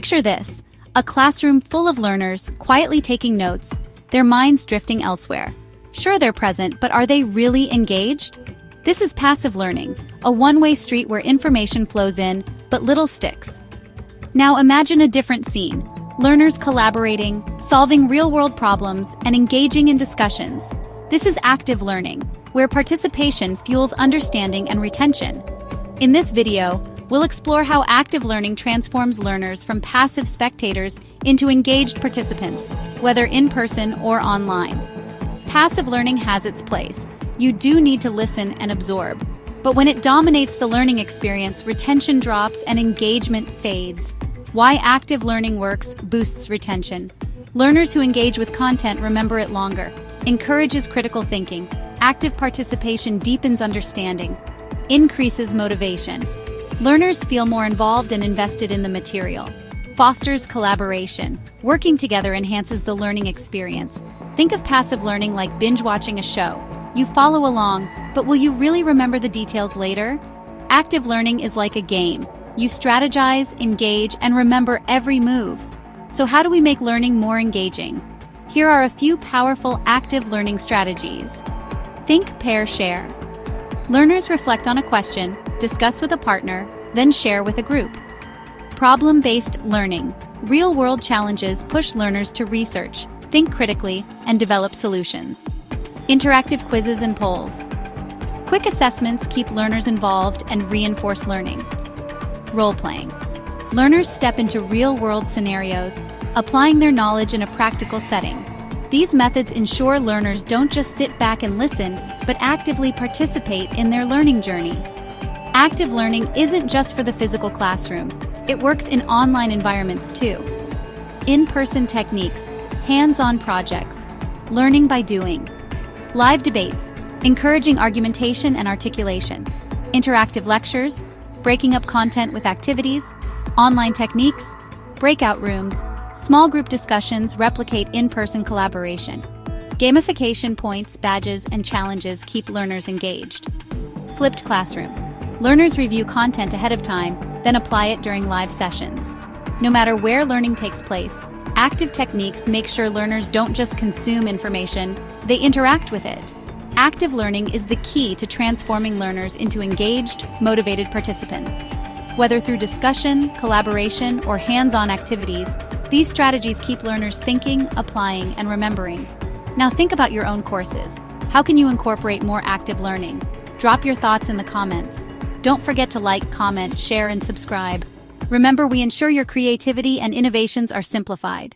Picture this, a classroom full of learners quietly taking notes, their minds drifting elsewhere. Sure, they're present, but are they really engaged? This is passive learning, a one-way street where information flows in, but little sticks. Now imagine a different scene. Learners collaborating, solving real-world problems, and engaging in discussions. This is active learning, where participation fuels understanding and retention. In this video, we'll explore how active learning transforms learners from passive spectators into engaged participants, whether in person or online. Passive learning has its place. You do need to listen and absorb. But when it dominates the learning experience, retention drops and engagement fades. Why active learning works boosts retention. Learners who engage with content remember it longer, encourages critical thinking, active participation deepens understanding, increases motivation. Learners feel more involved and invested in the material, fosters collaboration. Working together enhances the learning experience. Think of passive learning like binge watching a show. You follow along, but will you really remember the details later? Active learning is like a game. You strategize, engage, and remember every move. So how do we make learning more engaging? Here are a few powerful active learning strategies. Think, pair, share. Learners reflect on a question, discuss with a partner, then share with a group. Problem-based learning. Real-world challenges push learners to research, think critically, and develop solutions. Interactive quizzes and polls. Quick assessments keep learners involved and reinforce learning. Role-playing. Learners step into real-world scenarios, applying their knowledge in a practical setting. These methods ensure learners don't just sit back and listen, but actively participate in their learning journey. Active learning isn't just for the physical classroom. It works in online environments too. In-person techniques, hands-on projects, learning by doing. Live debates, encouraging argumentation and articulation. Interactive lectures, breaking up content with activities. Online techniques, breakout rooms, small group discussions replicate in-person collaboration. Gamification points, badges, and challenges keep learners engaged. Flipped classroom. Learners review content ahead of time, then apply it during live sessions. No matter where learning takes place, active techniques make sure learners don't just consume information, they interact with it. Active learning is the key to transforming learners into engaged, motivated participants. Whether through discussion, collaboration, or hands-on activities, these strategies keep learners thinking, applying, and remembering. Now think about your own courses. How can you incorporate more active learning? Drop your thoughts in the comments. Don't forget to like, comment, share, and subscribe. Remember, we ensure your creativity and innovations are simplified.